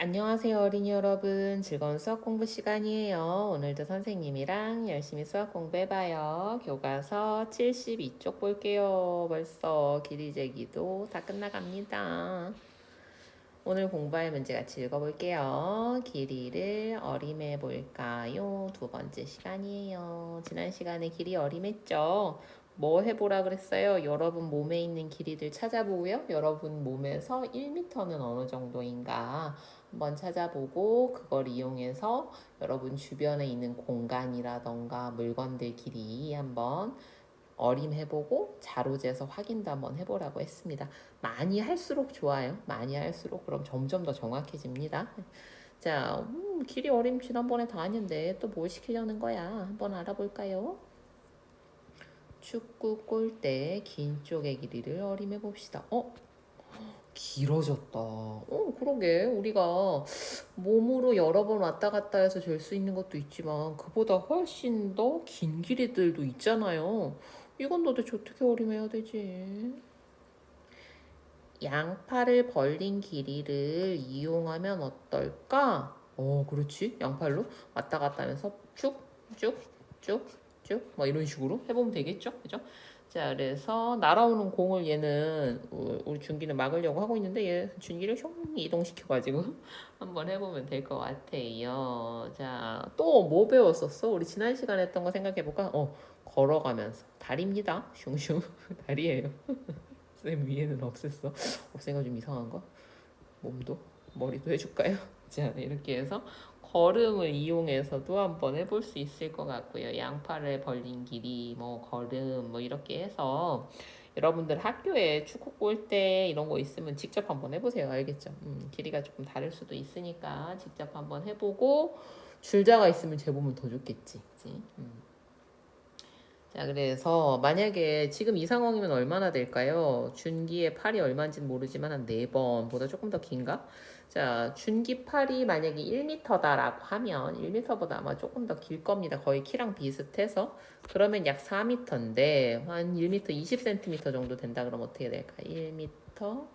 안녕하세요, 어린이 여러분. 즐거운 수학 공부 시간이에요. 오늘도 선생님이랑 열심히 수학 공부해봐요. 교과서 72쪽 볼게요. 벌써 길이 재기도 다 끝나갑니다. 오늘 공부할 문제 같이 읽어볼게요. 길이를 어림해 볼까요? 두 번째 시간이에요. 지난 시간에 길이 어림했죠? 뭐 해보라 그랬어요? 여러분 몸에 있는 길이들 찾아보고요. 여러분 몸에서 1m는 어느 정도인가 한번 찾아보고 그걸 이용해서 여러분 주변에 있는 공간이라던가 물건들 길이 한번 어림해보고 자로재서 확인도 한번 해보라고 했습니다. 많이 할수록 좋아요. 많이 할수록 그럼 점점 더 정확해집니다. 자, 길이 어림 지난번에 다 했는데 또 뭘 시키려는 거야? 한번 알아볼까요? 축구 골대 긴 쪽의 길이를 어림해 봅시다. 길어졌다. 그러게. 우리가 몸으로 여러 번 왔다 갔다 해서 잴 수 있는 것도 있지만 그보다 훨씬 더 긴 길이들도 있잖아요. 이건 도대체 어떻게 어림해야 되지? 양팔을 벌린 길이를 이용하면 어떨까? 그렇지. 양팔로 왔다 갔다 하면서 쭉, 쭉, 쭉, 쭉, 뭐 이런 식으로 해보면 되겠죠? 그죠? 자, 그래서 날아오는 공을 얘는 우리 준기는 막으려고 하고 있는데 얘 준기를 흉 이동시켜가지고 한번 해보면 될 것 같아요. 자, 또 뭐 배웠었어? 우리 지난 시간에 했던 거 생각해볼까? 걸어가면서 다리입니다. 슝슝 다리예요. 쌤 위에는 없앴어. 없애가 좀 이상한가? 몸도 머리도 해줄까요? 자, 이렇게 해서 걸음을 이용해서도 한번 해볼 수 있을 것 같고요. 양팔을 벌린 길이 뭐 걸음 뭐 이렇게 해서 여러분들 학교에 축구 골대 이런 거 있으면 직접 한번 해보세요. 알겠죠? 길이가 조금 다를 수도 있으니까 직접 한번 해보고 줄자가 있으면 재보면 더 좋겠지. 그치? 자, 그래서 만약에 지금 이 상황이면 얼마나 될까요? 준기의 팔이 얼마인지는 모르지만 한 4번보다 조금 더 긴가? 자, 준기 팔이 만약에 1m다라고 하면 1m보다 아마 조금 더 길 겁니다. 거의 키랑 비슷해서. 그러면 약 4m인데 한 1m 20cm 정도 된다 그러면 어떻게 될까? 1m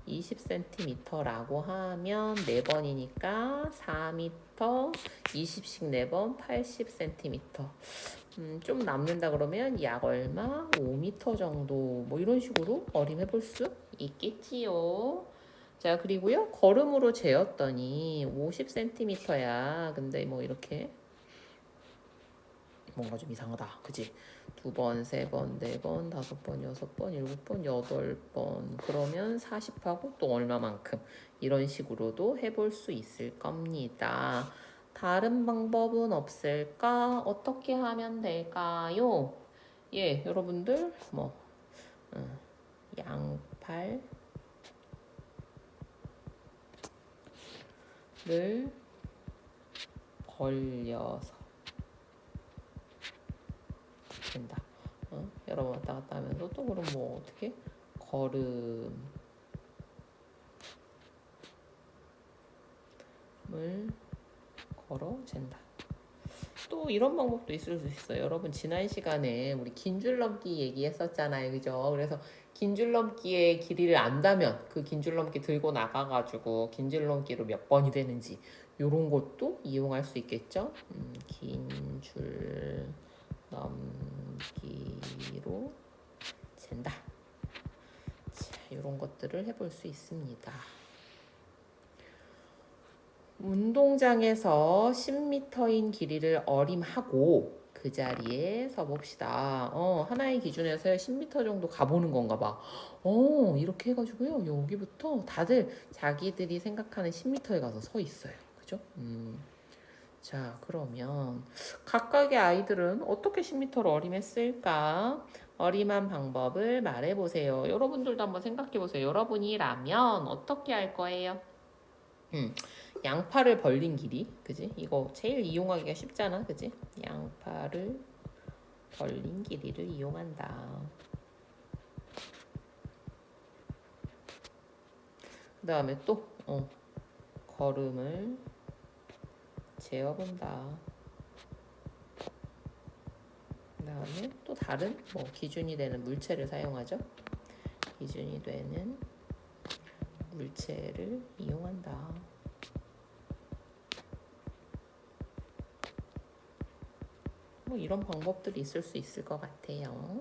20cm라고 하면 4번이니까 4m 20씩 4번 80cm. 좀 남는다 그러면 약 얼마? 5m 정도 뭐 이런 식으로 어림해 볼 수 있겠지요. 자, 그리고요. 걸음으로 재었더니 50cm야. 근데 뭐 이렇게 뭔가 좀 이상하다. 그지? 두 번, 세 번, 네 번, 다섯 번, 여섯 번, 일곱 번, 여덟 번. 그러면 40하고 또 얼마만큼. 이런 식으로도 해볼 수 있을 겁니다. 다른 방법은 없을까? 어떻게 하면 될까요? 예, 여러분들, 양팔을 벌려서 된다. 여러 번 왔다 갔다 하면서 또 그럼 뭐 어떻게? 걸음을 걸어 잰다. 또 이런 방법도 있을 수 있어요. 여러분 지난 시간에 우리 긴 줄넘기 얘기했었잖아요. 그죠? 그래서 긴 줄넘기의 길이를 안다면 그 긴 줄넘기 들고 나가가지고 긴 줄넘기로 몇 번이 되는지 이런 것도 이용할 수 있겠죠? 긴 줄넘기로 잰다. 자, 이런 것들을 해볼 수 있습니다. 운동장에서 10m인 길이를 어림하고 그 자리에 서봅시다. 하나의 기준에서 10m 정도 가보는 건가 봐. 이렇게 해가지고요. 여기부터 다들 자기들이 생각하는 10m에 가서 서 있어요. 그죠? 자, 그러면 각각의 아이들은 어떻게 10m를 어림했을까? 어림한 방법을 말해보세요. 여러분들도 한번 생각해보세요. 여러분이라면 어떻게 할 거예요? 양팔을 벌린 길이, 그지? 이거 제일 이용하기가 쉽잖아, 그지? 양팔을 벌린 길이를 이용한다. 그 다음에 또 걸음을 재어본다. 그 다음에 또 다른 뭐 기준이 되는 물체를 사용하죠. 기준이 되는 물체를 이용한다. 뭐 이런 방법들이 있을 수 있을 것 같아요.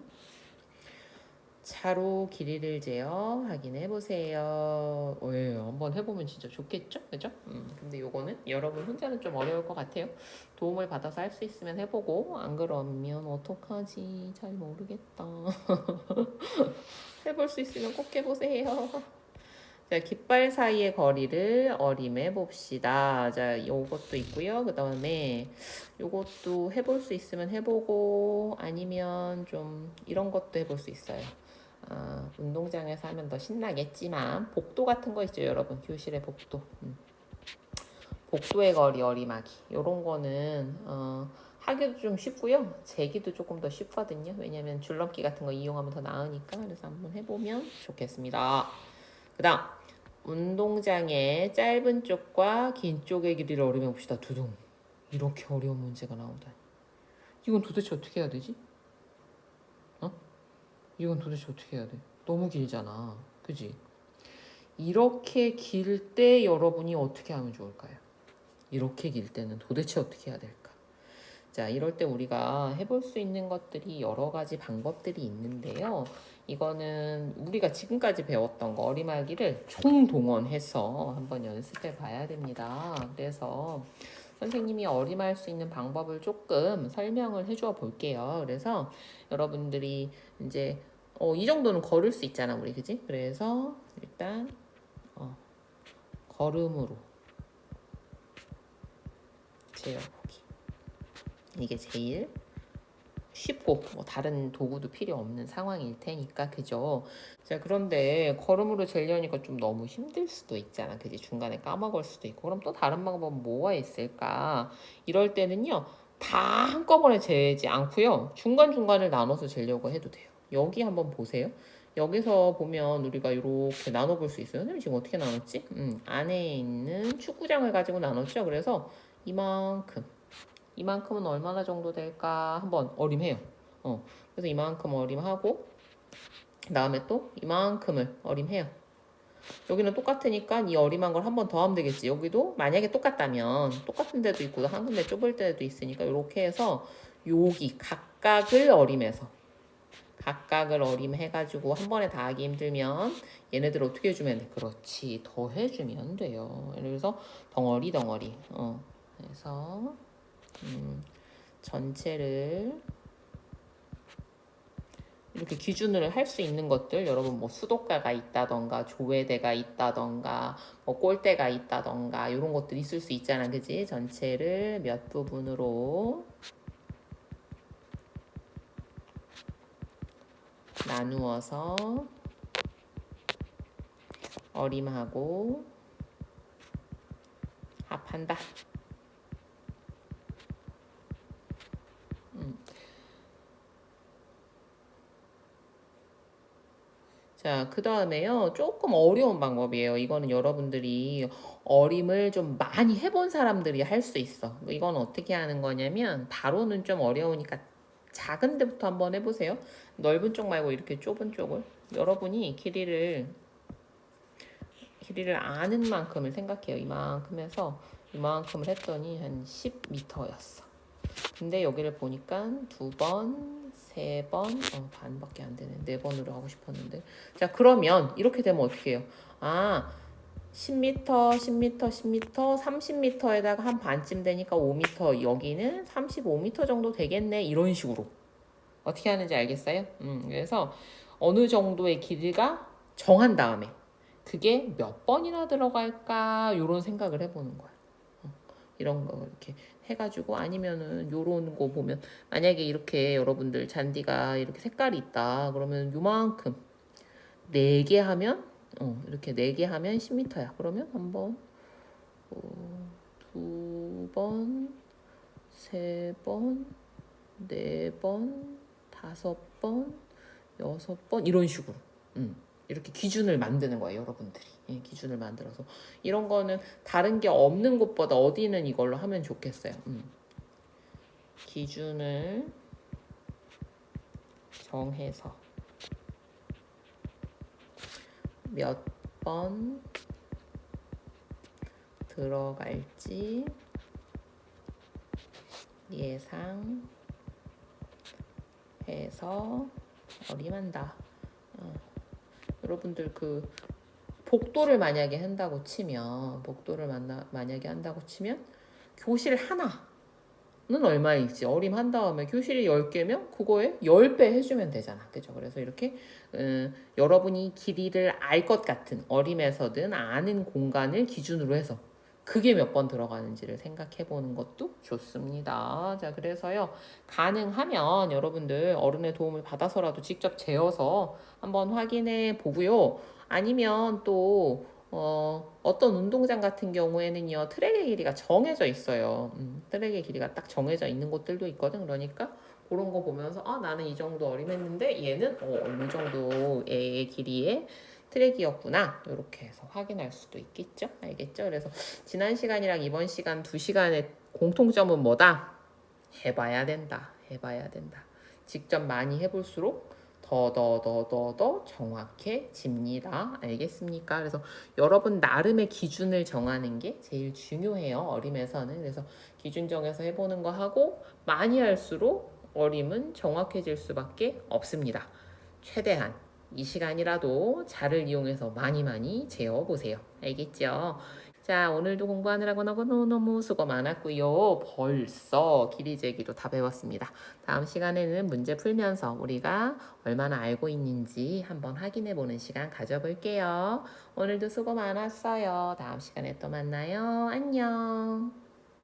차로 길이를 재어 확인해 보세요. 예, 한번 해보면 진짜 좋겠죠? 그죠? 근데 요거는 여러분 혼자는 좀 어려울 것 같아요. 도움을 받아서 할 수 있으면 해보고, 안 그러면 어떡하지? 잘 모르겠다. 해볼 수 있으면 꼭 해보세요. 자, 깃발 사이의 거리를 어림해 봅시다. 자, 요것도 있고요. 그 다음에 요것도 해볼 수 있으면 해보고, 아니면 좀 이런 것도 해볼 수 있어요. 운동장에서 하면 더 신나겠지만 복도 같은 거 있죠, 여러분. 교실의 복도. 복도의 거리 어림하기. 요런 거는 하기도 좀 쉽고요. 재기도 조금 더 쉽거든요. 왜냐면 줄넘기 같은 거 이용하면 더 나으니까. 그래서 한번 해보면 좋겠습니다. 그 다음 운동장의 짧은 쪽과 긴 쪽의 길이를 어림해 봅시다. 두둥. 이렇게 어려운 문제가 나오다니. 이건 도대체 어떻게 해야 되지? 이건 도대체 어떻게 해야 돼? 너무 길잖아. 그지? 이렇게 길 때 여러분이 어떻게 하면 좋을까요? 이렇게 길 때는 도대체 어떻게 해야 될까? 자, 이럴 때 우리가 해볼 수 있는 것들이 여러 가지 방법들이 있는데요. 이거는 우리가 지금까지 배웠던 거 어림하기를 총동원해서 한번 연습해 봐야 됩니다. 그래서 선생님이 어림할 수 있는 방법을 조금 설명을 해줘 볼게요. 그래서 여러분들이 이제 이 정도는 걸을 수 있잖아, 우리. 그지? 그래서 일단 걸음으로 재어보기. 이게 제일 쉽고 뭐 다른 도구도 필요 없는 상황일 테니까. 그죠? 자, 그런데 걸음으로 재려니까 좀 너무 힘들 수도 있잖아. 그지? 중간에 까먹을 수도 있고. 그럼 또 다른 방법은 뭐가 있을까? 이럴 때는요, 다 한꺼번에 재지 않고요, 중간중간을 나눠서 재려고 해도 돼요. 여기 한번 보세요. 여기서 보면 우리가 이렇게 나눠볼 수 있어요. 선생님 지금 어떻게 나눴지? 안에 있는 축구장을 가지고 나눴죠. 그래서 이만큼은 얼마나 정도 될까 한번 어림해요. 그래서 이만큼 어림하고, 그 다음에 또 이만큼을 어림해요. 여기는 똑같으니까 이 어림한 걸 한 번 더 하면 되겠지. 여기도 만약에 똑같다면 똑같은 데도 있고 한 군데 좁을 때도 있으니까 이렇게 해서 여기 각각을 어림해가지고 한 번에 다 하기 힘들면 얘네들 어떻게 해주면 돼? 그렇지, 더 해주면 돼요. 그래서 덩어리 그래서 전체를 이렇게 기준을 할 수 있는 것들, 여러분 뭐 수도가가 있다던가 조회대가 있다던가 뭐 골대가 있다던가 이런 것들 있을 수 있잖아. 그지? 전체를 몇 부분으로 나누어서 어림하고 합한다. 자, 그 다음에요. 조금 어려운 방법이에요. 이거는 여러분들이 어림을 좀 많이 해본 사람들이 할 수 있어. 이건 어떻게 하는 거냐면, 바로는 좀 어려우니까 작은 데부터 한번 해보세요. 넓은 쪽 말고 이렇게 좁은 쪽을. 여러분이 길이를 아는 만큼을 생각해요. 이만큼 해서 이만큼을 했더니 한 10m였어. 근데 여기를 보니까 2번, 3번, 반밖에 안 되네. 4번으로 하고 싶었는데. 자, 그러면 이렇게 되면 어떻게 해요? 10m, 10m, 10m, 30m에다가 한 반쯤 되니까 5m, 여기는 35m 정도 되겠네. 이런 식으로. 어떻게 하는지 알겠어요? 그래서 어느 정도의 길이가 정한 다음에 그게 몇 번이나 들어갈까? 이런 생각을 해보는 거야. 이런 거 이렇게 해가지고, 아니면은 요런 거 보면 만약에 이렇게 여러분들 잔디가 이렇게 색깔이 있다 그러면 요만큼 4개 하면 이렇게 4개 하면 10m야. 그러면 한 번, 2번, 3번, 4번, 5번, 6번 이런 식으로 이렇게 기준을 만드는 거예요, 여러분들이. 예, 기준을 만들어서 이런 거는 다른 게 없는 곳보다 어디는 이걸로 하면 좋겠어요. 기준을 정해서 몇 번 들어갈지 예상하고 해서 어림한다. 여러분들 그 복도를 만약에 한다고 치면 만약에 한다고 치면 교실 하나는 얼마일지 어림한 다음에 교실이 10개면 그거에 10배 해주면 되잖아. 그죠? 그래서 이렇게 여러분이 길이를 알 것 같은 어림에서든 아는 공간을 기준으로 해서 그게 몇 번 들어가는지를 생각해 보는 것도 좋습니다. 자, 그래서요, 가능하면 여러분들 어른의 도움을 받아서라도 직접 재어서 한번 확인해 보고요. 아니면 또, 어떤 운동장 같은 경우에는요, 트랙의 길이가 정해져 있어요. 트랙의 길이가 딱 정해져 있는 곳들도 있거든. 그러니까 그런 거 보면서, 나는 이 정도 어림했는데 얘는 어느 정도의 길이에 트랙이었구나. 이렇게 해서 확인할 수도 있겠죠? 알겠죠? 그래서 지난 시간이랑 이번 시간 2시간의 공통점은 뭐다? 해봐야 된다. 해봐야 된다. 직접 많이 해볼수록 더 정확해집니다. 알겠습니까? 그래서 여러분 나름의 기준을 정하는 게 제일 중요해요. 어림에서는. 그래서 기준 정해서 해보는 거 하고 많이 할수록 어림은 정확해질 수밖에 없습니다. 최대한 이 시간이라도 자를 이용해서 많이 재어보세요. 알겠죠? 자, 오늘도 공부하느라고 너무너무 수고 많았고요. 벌써 길이 재기도 다 배웠습니다. 다음 시간에는 문제 풀면서 우리가 얼마나 알고 있는지 한번 확인해 보는 시간 가져볼게요. 오늘도 수고 많았어요. 다음 시간에 또 만나요. 안녕.